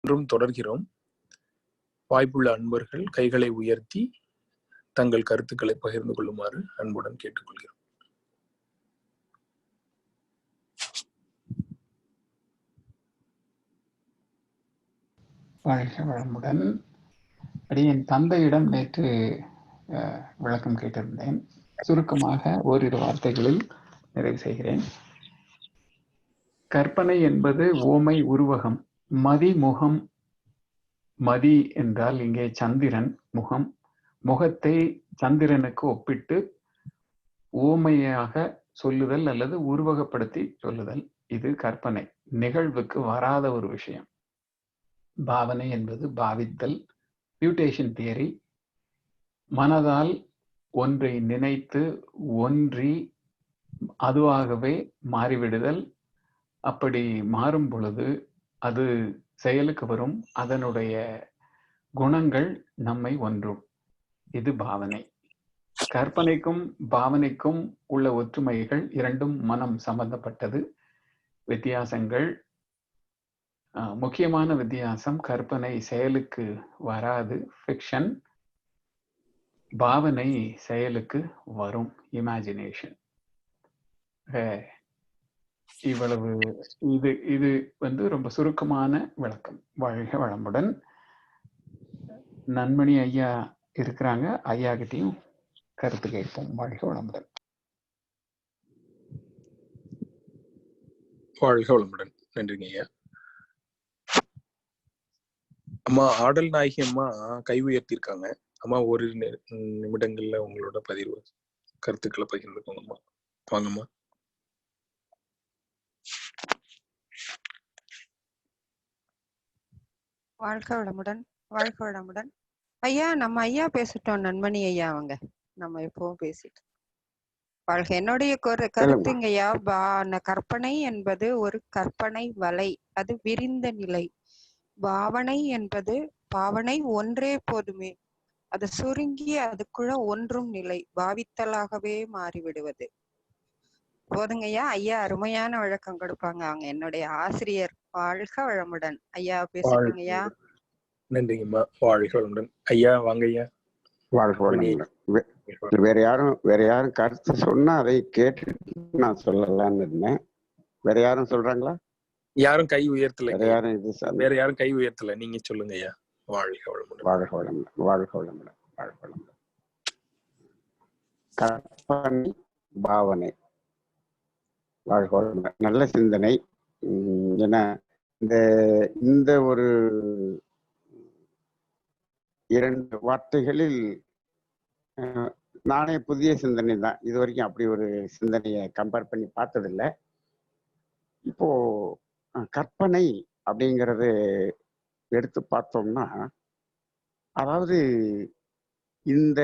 இன்றும் தொடர்கிறோம். வாய்ப்புள்ள அன்பர்கள் கைகளை உயர்த்தி தங்கள் கருத்துக்களை பகிர்ந்து கொள்ளுமாறு அன்புடன் கேட்டுக்கொள்கிறோம். வாழ்க வளமுடன். என் தந்தையிடம் நேற்று விளக்கம் கேட்டிருந்தேன். சுருக்கமாக ஓரிரு வார்த்தைகளில் நிறைவு செய்கிறேன். கற்பனை என்பது ஓமை உருவகம். மதி முகம். மதி என்றால் இங்கே சந்திரன் முகம். முகத்தை சந்திரனுக்கு ஒப்பிட்டு ஓமையாக சொல்லுதல் அல்லது உருவகப்படுத்தி சொல்லுதல். இது கற்பனை, நிகழ்வுக்கு வராத ஒரு விஷயம். பாவனை என்பது பாவித்தல், மியூட்டேஷன் தியரி. மனதால் ஒன்றை நினைத்து ஒன்றி அதுவாகவே மாறிவிடுதல். அப்படி மாறும் பொழுது அது செயலுக்கு வரும். அதனுடைய குணங்கள் நம்மை ஒன்றும். இது பாவனை. கற்பனைக்கும் பாவனைக்கும் உள்ள ஒற்றுமைகள் இரண்டும் மனம் சம்பந்தப்பட்டது. வித்தியாசங்கள், முக்கியமான வித்தியாசம், கற்பனை செயலுக்கு வராது, ஃபிக்ஷன். பாவனை செயலுக்கு வரும், இமேஜினேஷன். இவ்வளவு. இது ரொம்ப சுருக்கமான விளக்கம். வாழ்க வளமுடன். நன்மணி ஐயா இருக்கிறாங்க, ஐயா கிட்டையும் கருத்து கேட்போம். வாழ்க வளமுடன். வாழ்க வளமுடன். நன்றிங்க ஐயா. அம்மா ஆடல் நாயகி அம்மா கை உயர்த்திருக்காங்க. அம்மா ஒரு நிமிடங்கள்ல உங்களோட பதிவு கருத்துக்களை பகிர்ந்துக்கோங்கம்மா. வாங்கம்மா. வாழ்க வளமுடன். வாழ்க வளமுடன் ஐயா. நம்ம ஐயா பேசிட்டோம், நன்மணி ஐயா. அவங்க நம்ம எப்பவும் பேசிட்டு வாழ்க. என்னுடைய கருத்துங்கய்யா, கற்பனை என்பது ஒரு கற்பனை வலை, அது விரிந்த நிலை. பாவனை என்பது பாவனை ஒன்றே போதுமே, அது சுருங்கி அதுக்குள்ள ஒன்றும் நிலை, பாவித்தலாகவே மாறிவிடுவது. போதுங்கய்யா. ஐயா அருமையான விளக்கம் கொடுப்பாங்க, அவங்க என்னுடைய ஆசிரியர். வாழ்க வளமுடன் ஐயா. பேசுங்கய்யா. நன்றிங்கம்மா. வாழ்க வளமுடன் ஐயா. வாங்க ஐயா. வாழ்க வளமுடன். வேற யாரும் கருத்து சொன்னா அதை கேட்டு நான் சொல்லலாம்னு இருந்தேன். வேற யாரும் சொல்றாங்களா? யாரும் கை உயர்த்தல. வேற யாரும் கை உயர்த்தல. நீங்க சொல்லுங்க ஐயா. வாழ்க வளமுடன். வாழ்க வளமுடன். வாழ்க வளமுடன். வாழ்க வளமுடன். கற்பனை பாவனை. வாழ்க வளமுடன். நல்ல சிந்தனை. ஏன்னா இந்த ஒரு இரண்டு வார்த்தைகளில் நானே புதிய சிந்தனை தான். இது வரைக்கும் அப்படி ஒரு சிந்தனையை கம்பேர் பண்ணி பார்த்ததில்லை. இப்போ கற்பனை அப்படிங்கிறது எடுத்து பார்த்தோம்னா, அதாவது இந்த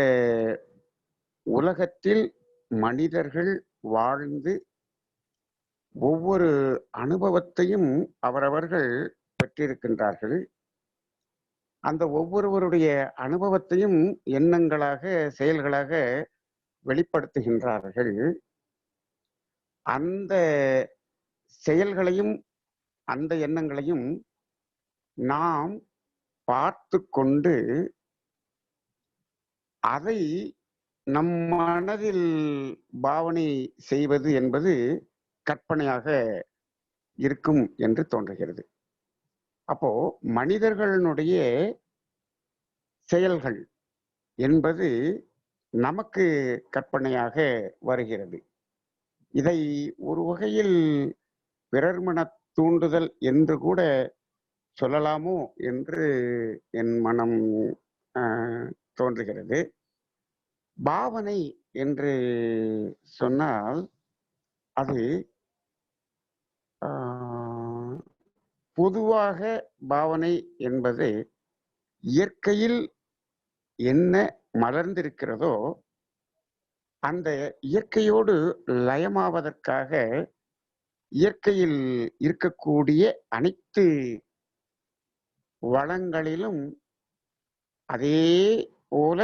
உலகத்தில் மனிதர்கள் வாழ்ந்து ஒவ்வொரு அனுபவத்தையும் அவரவர்கள் பெற்றிருக்கின்றார்கள். அந்த ஒவ்வொருவருடைய அனுபவத்தையும் எண்ணங்களாக, செயல்களாக வெளிப்படுத்துகின்றார்கள். அந்த செயல்களையும் அந்த எண்ணங்களையும் நாம் பார்த்து கொண்டு அதை நம் மனதில் பாவனை செய்வது என்பது கற்பனையாக இருக்கும் என்று தோன்றுகிறது. அப்போ மனிதர்களுடைய செயல்கள் என்பது நமக்கு கற்பனையாக வருகிறது. இதை ஒரு வகையில் பிறர்மன தூண்டுதல் என்று கூட சொல்லலாமோ என்று என் மனம் தோன்றுகிறது. பாவனை என்று சொன்னால் அது பொதுவாக பாவனை என்பது இயற்கையில் என்ன மலர்ந்திருக்கிறதோ அந்த இயற்கையோடு லயமாவதற்காக இயற்கையில் இருக்கக்கூடிய அனைத்து வளங்களிலும் அதே போல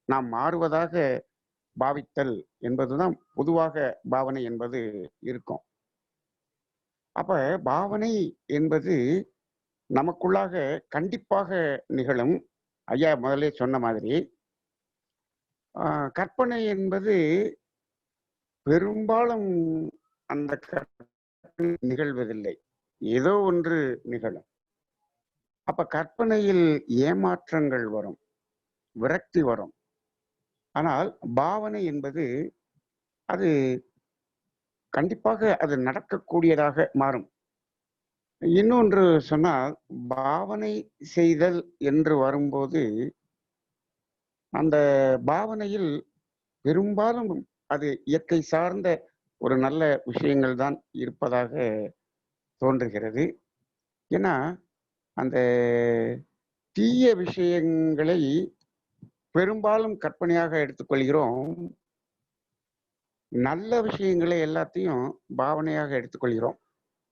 நாம் மாறுவதாக பாவித்தல் என்பதுதான் பொதுவாக பாவனை என்பது இருக்கும். அப்ப பாவனை என்பது நமக்குள்ளாக கண்டிப்பாக நிகழும். ஐயா முதலே சொன்ன மாதிரி கற்பனை என்பது பெரும்பாலும் அந்த நிகழ்வதில்லை, ஏதோ ஒன்று நிகழும். அப்ப கற்பனையில் ஏமாற்றங்கள் வரும், விரக்தி வரும். ஆனால் பாவனை என்பது அது கண்டிப்பாக அது நடக்கக்கூடியதாக மாறும். இன்னொன்று சொன்னால், பாவனை செய்தல் என்று வரும்போது அந்த பாவனையில் பெரும்பாலும் அது இயற்கை சார்ந்த ஒரு நல்ல விஷயங்கள் தான் இருப்பதாக தோன்றுகிறது. ஏன்னா அந்த தீய விஷயங்களை பெரும்பாலும் கற்பனையாக எடுத்துக்கொள்கிறோம், நல்ல விஷயங்களை எல்லாத்தையும் பாவனையாக எடுத்துக்கொள்கிறோம்.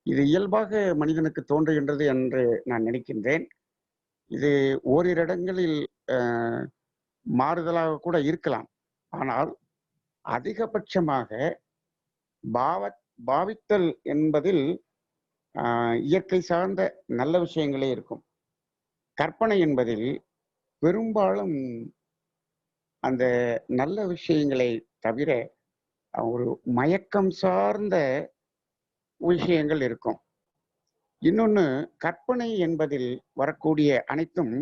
இது இயல்பாக மனிதனுக்கு தோன்றுகின்றது என்று நான் நினைக்கின்றேன். இது ஓரிரு இடங்களில் மாறுதலாக கூட இருக்கலாம். ஆனால் அதிகபட்சமாக பாவித்தல் என்பதில் இயற்கை சார்ந்த நல்ல விஷயங்களே இருக்கும். கற்பனை என்பதில் பெரும்பாலும் அந்த நல்ல விஷயங்களை தவிர ஒரு மயக்கம் சார்ந்த விஷயங்கள் இருக்கும். இன்னொன்று, கற்பனை என்பதில் வரக்கூடிய அனைத்தும்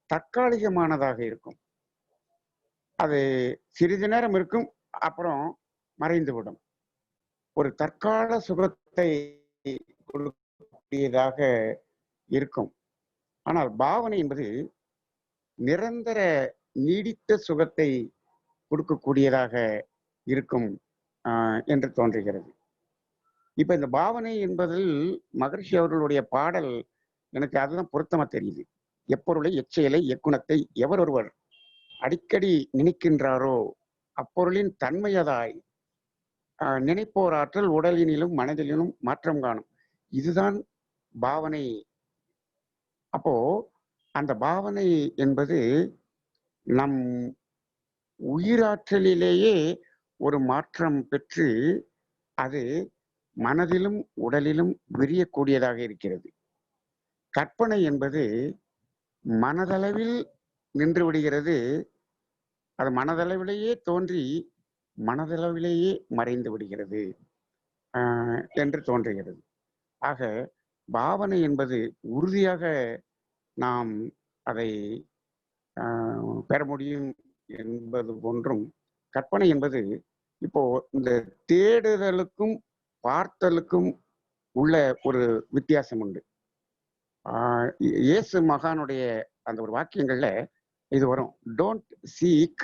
தற்காலிகமானதாக இருக்கும். அது சிறிது நேரம் இருக்கும், அப்புறம் மறைந்துவிடும். ஒரு தற்கால சுகத்தை கொடுக்கக்கூடியதாக இருக்கும். ஆனால் பாவனை என்பது நிரந்தர நீடித்த சுகத்தை கொடுக்கக்கூடியதாக இருக்கும் என்று தோன்றுகிறது. இப்ப இந்த பாவனை என்பதில் மகரிஷி அவர்களுடைய பாடல் எனக்கு அதுதான் பொருத்தமா தெரியுது. எப்பொருளை, எச்செயலை, எக்குணத்தை எவர் ஒருவர் அடிக்கடி நினைக்கின்றாரோ அப்பொருளின் தன்மையதாய் நினைப்போர் ஆற்றல் உடலினிலும் மனதிலும் மாற்றம் காணும். இதுதான் பாவனை. அப்போ அந்த பாவனை என்பது நம் உயிராற்றலிலேயே ஒரு மாற்றம் பெற்று அது மனதிலும் உடலிலும் விரியக்கூடியதாக இருக்கிறது. கற்பனை என்பது மனதளவில் நின்று விடுகிறது. அது மனதளவிலேயே தோன்றி மனதளவிலேயே மறைந்து விடுகிறது என்று தோன்றுகிறது. ஆக பாவனை என்பது உறுதியாக நாம் அதை பெற முடியும் என்பது போன்றும், கற்பனை என்பது இப்போ இந்த தேடுதலுக்கும் பார்த்தலுக்கும் உள்ள ஒரு வித்தியாசம் உண்டு. இயேசு மகானுடைய அந்த ஒரு வாக்கியங்கள்ல இது வரும், டோன்ட் சீக்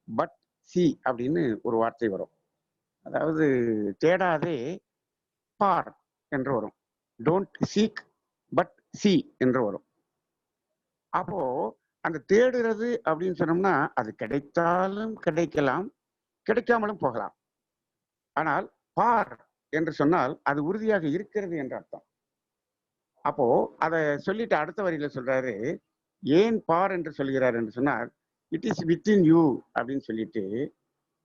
பட் சி அப்படின்னு ஒரு வார்த்தை வரும். அதாவது தேடாதே பார் என்று வரும். டோன்ட் சீக் பட் சி என்று வரும். அப்போ அந்த தேடுறது அப்படின்னு சொன்னோம்னா அது கிடைத்தாலும் கிடைக்கலாம், கிடைக்காமலும் போகலாம். ஆனால் பார் என்று சொன்னால் அது உறுதியாக இருக்கிறது என்ற அர்த்தம். அப்போ அதை சொல்லிட்டு அடுத்த வரியில சொல்றாரு, ஏன் பார் என்று சொல்கிறார் என்று சொன்னால், இட் இஸ் வித்தின் யூ அப்படின்னு சொல்லிட்டு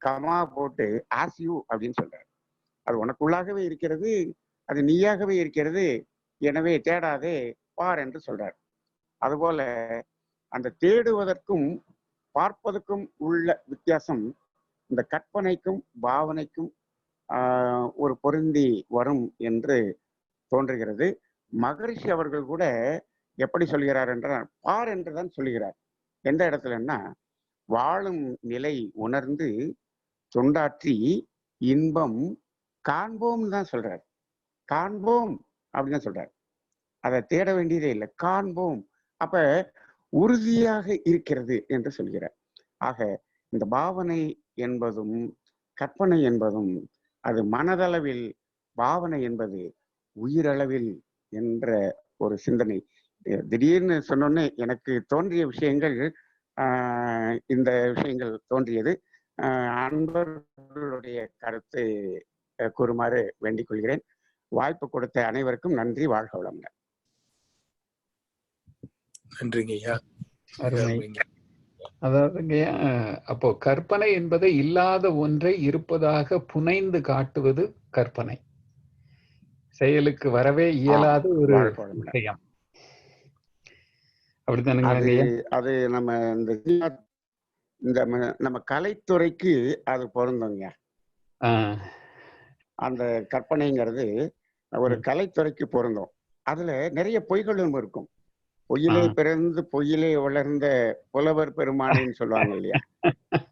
கமா போட்டு ஆஸ் யூ அப்படின்னு சொல்றாரு. அது உனக்குள்ளாகவே இருக்கிறது, அது நீயாகவே இருக்கிறது, எனவே தேடாதே பார் என்று சொல்றார். அதுபோல அந்த தேடுவதற்கும் பார்ப்பதற்கும் உள்ள வித்தியாசம் இந்த கற்பனைக்கும் பாவனைக்கும் ஒரு பொருந்தி வரும் என்று தோன்றுகிறது. மகரிஷி அவர்கள் கூட எப்படி சொல்கிறார் என்றால் பார் என்றுதான் சொல்கிறார். எந்த இடத்துலன்னா, வாழும் நிலை உணர்ந்து தொண்டாற்றி இன்பம் காண்போம் தான் சொல்றார். காண்போம் அப்படின்னு தான் சொல்றார். அதை தேட வேண்டியதே இல்லை, காண்போம். அப்ப உறுதியாக இருக்கிறது என்று சொல்கிறார். ஆக இந்த பாவனை என்பதும் கற்பனை என்பதும் அது மனதளவில், பாவனை என்பது உயிரளவில் என்ற ஒரு சிந்தனை. திடீர்னு சொன்னோன்னே எனக்கு தோன்றிய விஷயங்கள் இந்த விஷயங்கள் தோன்றியது. அன்பர்களுடைய கருத்தை கூறுமாறு வேண்டிக் கொள்கிறேன். வாய்ப்பு கொடுத்த அனைவருக்கும் நன்றி. வாழ்க வளமுடன். நன்றிங்க ஐயா. அதாவது அப்போ கற்பனை என்பதை இல்லாத ஒன்றை இருப்பதாக புனைந்து காட்டுவது கற்பனை. செயலுக்கு வரவே இயலாத ஒரு விஷயம். அப்படித்தானுங்களா அது ஐயா? அது நம்ம நம்ம கலைத்துறைக்கு அது பொருந்துங்க. ஆ, அந்த கற்பனைங்கிறது ஒரு ம். கலைத்துறைக்கு பொருந்தும். அதுல நிறைய பொய்களும் இருக்கும். ஆ. பொய்யிலே பிறந்து பொய்யிலே வளர்ந்த புலவர் பெருமானேன்னு சொல்லுவாங்க இல்லையா?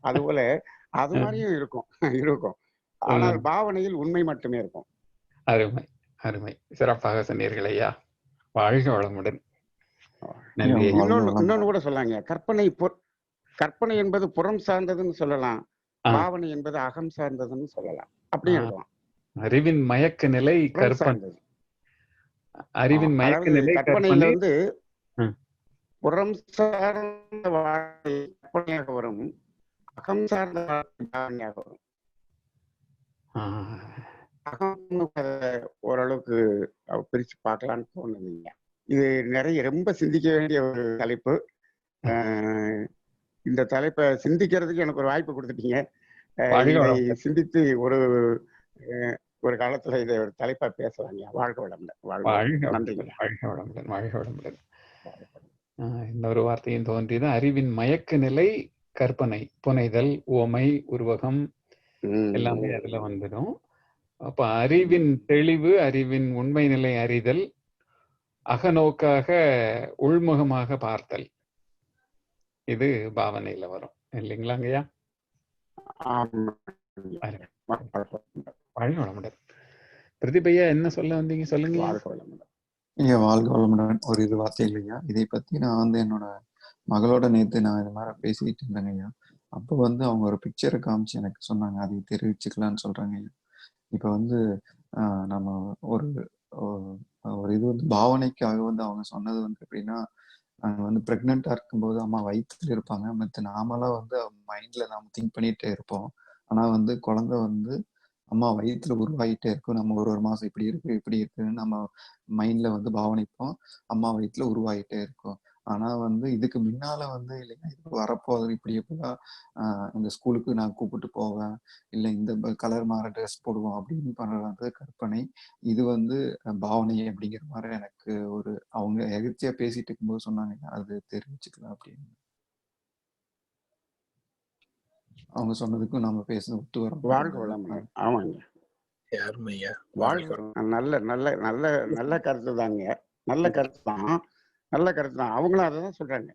அதுபோல அது மாதிரியும் இருக்கும் இருக்கும். ஆனால் ம். பாவனையில் உண்மை மட்டுமே இருக்கும். அருமை, அருமை. சிறப்பாக சொன்னீர்கள் ஐயா. வாழ்க வளமுடன். ஐயா நன்றி ஐயா. வாழ்க இன்னொன்னு வளமுடன். கூட சொல்லாங்க. கற்பனை என்பது புறம் சார்ந்ததுன்னு சொல்லலாம். ஆ, பாவனை என்பது அகம் சார்ந்ததுன்னு சொல்லலாம். ஆ. அப்படியும் எழுதலாம். அறிவின் மயக்க நிலை புறம் கற்பனை. சார்ந்தது. அறிவின் மயக்க அதாவது நிலை கற்பனையில கற்பனை. ம். புறம் சார்ந்த வாழ்க்கை கற்பனையாக வரும். அகம் சார்ந்த வாழ்க்கை பாவனையாக வரும். ஆ, அகம் ஓரளவுக்கு பிரிச்சு பார்க்கலான்னு தோணுதுங்க. இது நிறைய ரொம்ப சிந்திக்க வேண்டிய ஒரு தலைப்பு. அஹ் இந்த தலைப்பை சிந்திக்கிறதுக்கு எனக்கு ஒரு வாய்ப்பு கொடுத்துட்டீங்க. வாழ்க இதை வளமுடன். சிந்தித்து ஒரு காலத்துல இதை ஒரு தலைப்பா பேசலாங்க. வாழ்க வளமுடன். வாழ்க வாழ்க வளமுடன். வளமுடன். நன்றிங்க. வாழ்க வளமுடன். வாழ்க வளமுடன். இன்னொரு வார்த்தையும் தோன்றியது. அறிவின் மயக்க நிலை கற்பனை, புனைதல், உவமை, உருவகம் எல்லாமே அதுல வந்துடும். அப்ப அறிவின் தெளிவு, அறிவின் உண்மை நிலை அறிதல், அகநோக்காக உள்முகமாக பார்த்தல், இது பாவனையில வரும் இல்லைங்களாங்கய்யா? ஆமா. அருமை. வாழ்க வளமுடன். பிரதீபையா என்ன சொல்ல வந்தீங்க, சொல்லுங்க. வாழ்க வளமுடன். ஐயா வாழ்க வளமுடன். ஒரு இது வார்த்தை இல்லையா, இதை பத்தி நான் வந்து என்னோட மகளோட நேத்து நான் இது மாதிரி பேசிட்டு இருந்தேங்க ஐயா. அப்போ வந்து அவங்க ஒரு பிக்சரை காமிச்சு எனக்கு சொன்னாங்க, அதை தெரிவிச்சுக்கலான்னு சொல்றாங்க ஐயா. இப்ப வந்து நம்ம ஒரு ஒரு இது வந்து பாவனைக்காக வந்து அவங்க சொன்னது வந்து எப்படின்னா, நாங்க வந்து பிரெக்னெண்டா இருக்கும்போது அம்மா வயிற்றுல இருப்பாங்க. மத்த நாமெல்லாம் வந்து மைண்ட்ல நாம திங்க் பண்ணிட்டே இருப்போம். ஆனா வந்து குழந்தை வந்து அம்மா வயிற்றுல உருவாகிட்டே இருக்கும். நம்ம ஒரு மாசம் இப்படி இருக்கு இப்படி இருக்குன்னு நம்ம மைண்ட்ல வந்து பாவனைப்போம். அம்மா வயிற்றுல உருவாகிட்டே இருக்கும். ஆனா வந்து இதுக்கு முன்னால வந்து இல்லைன்னா இது வரப்போகுது இப்படி எப்படிலாம் இந்த ஸ்கூலுக்கு நான் கூப்பிட்டு போவேன், இல்லை இந்த கலர் மாற ட்ரெஸ் போடுவோம் அப்படின்னு பண்றது வந்து கற்பனை. இது வந்து பாவனை அப்படிங்கிற மாதிரி எனக்கு ஒரு அவங்க எதிர்த்தியா பேசிட்டு இருக்கும்போது சொன்னாங்க, அது தெரிவிச்சுக்கலாம் அப்படின்னு. அவங்க சொன்னதுக்கும் நம்ம பேசுறது ஒத்து வரும். வாழ்க வளமுடன். ஆமாங்க. யாருமையா? வாழ்க. நல்ல நல்ல நல்ல நல்ல கருத்து தாங்க. நல்ல கருத்து தான். நல்ல கருத்து தான். அவங்களும் அதை தான் சொல்றாங்க.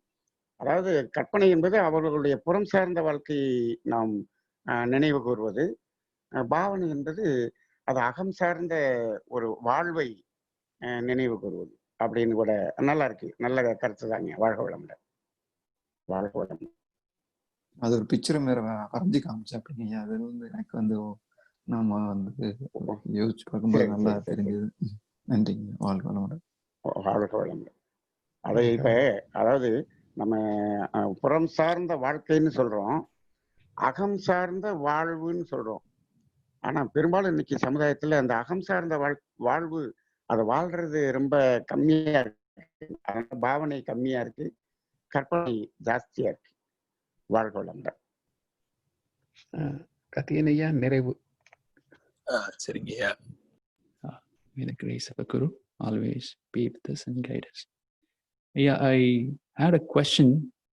அதாவது கற்பனை என்பது அவர்களுடைய புறம் சார்ந்த வாழ்க்கையை நாம் நினைவு கூறுவது. பாவனை என்பது அது அகம் சார்ந்த ஒரு வாழ்வை நினைவு கூறுவது அப்படின்னு கூட நல்லா இருக்கு. நல்ல கருத்து தாங்க. வாழ்க வளமுடன். வாழ்க வளமுடன். அது ஒரு பிக்சர் வேற வரைஞ்சி காமிச்சா அப்படிங்க. அது வந்து எனக்கு வந்து நாம வந்து யோசிச்சு பார்க்கும்போது நல்லா தெரிஞ்சது. நன்றிங்க. வாழ்க வளமுடன். வாழ்க வளமுடன். அதை இப்ப அதாவது நம்ம புறம் சார்ந்த வாழ்க்கைன்னு சொல்றோம், அகம் சார்ந்த வாழ்வுன்னு சொல்றோம். ஆனா பெரும்பாலும் இன்னைக்கு சமுதாயத்துல அந்த அகம் சார்ந்த வாழ்வு அதை வாழ்றது ரொம்ப கம்மியா இருக்கு. அதனால பாவனை கம்மியா இருக்கு, கற்பனை ஜாஸ்தியா இருக்கு. வாழ்க வளமுடன். கத்தியனையா நிறைவு. சரிங்கய்யா. May the grace of the Guru always be with us and guide us. Yeah, I had a question,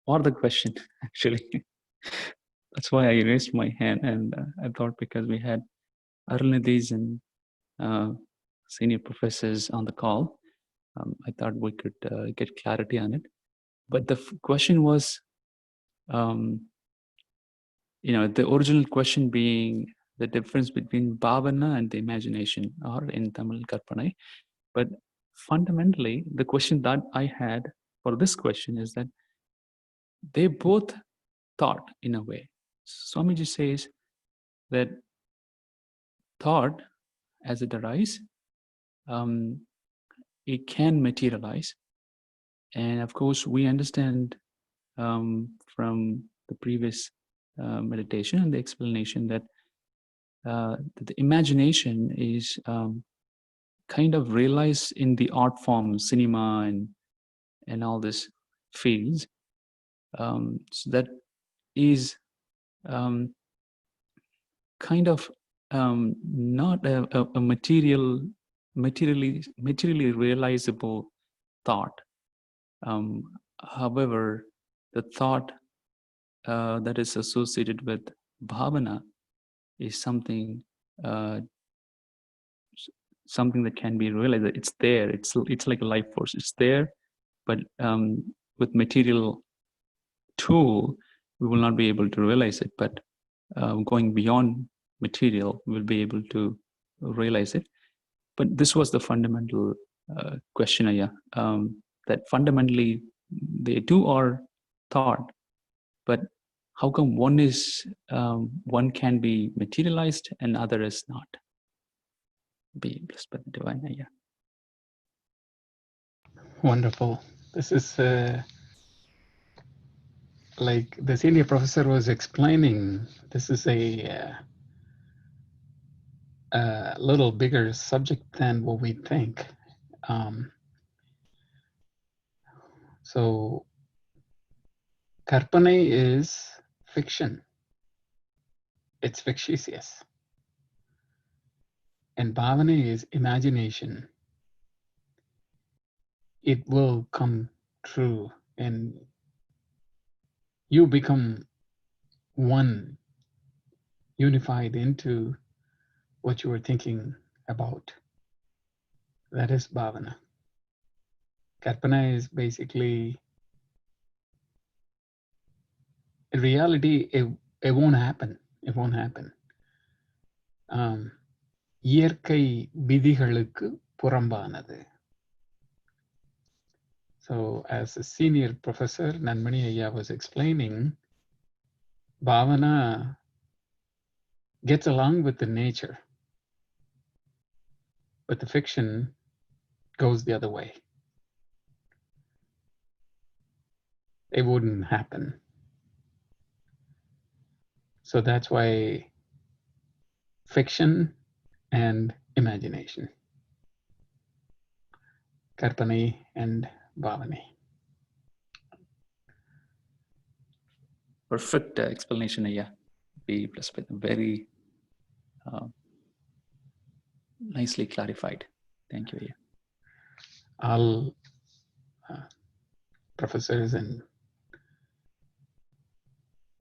or the question actually. That's why I raised my hand, and I thought because we had Arunidhis and senior professors on the call, I thought we could get clarity on it. But the question was, the original question being the difference between bhavana and the imagination, or in Tamil karpanai. But fundamentally, the question that I had for this question is that they both thought in a way. Swamiji says that thought, as it arises, it can materialize. And of course, we understand from the previous meditation and the explanation that the imagination is kind of realized in the art form, cinema and all these fields. So that is kind of not a materially realizable thought. However, the thought that is associated with bhavana is something something that can be realized. It's there. It's like a life force. It's there, but with material tool, we will not be able to realize it. But going beyond material, we'll be able to realize it. But this was the fundamental question, Aya, that fundamentally they two are thought, but how come one is one can be materialized and other is not? Be blessed by the divine, Aya. Wonderful. This is like the senior professor was explaining. This is a little bigger subject than what we think. So Karpane is fiction. It's fictitious. And Bhavana is imagination. It will come true and you become one, unified into what you were thinking about. That is Bhavana. Karpana is basically, in reality, it won't happen. It won't happen. இயற்கை விதிகளுக்கு புறம்பானது. So as a senior professor, Nanmani Ayya was explaining, Bhavana gets along with the nature, but the fiction goes the other way. It wouldn't happen. So that's why fiction and imagination. Karpane and Bhavane. Perfect explanation, Aya. Be blessed by them. Very nicely clarified. Thank you, Aya. All professors and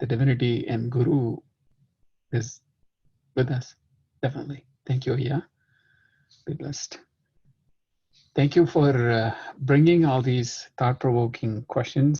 the divinity and Guru is with us, definitely. Thank you, Aya. Be blessed. Thank you for bringing all these thought-provoking questions.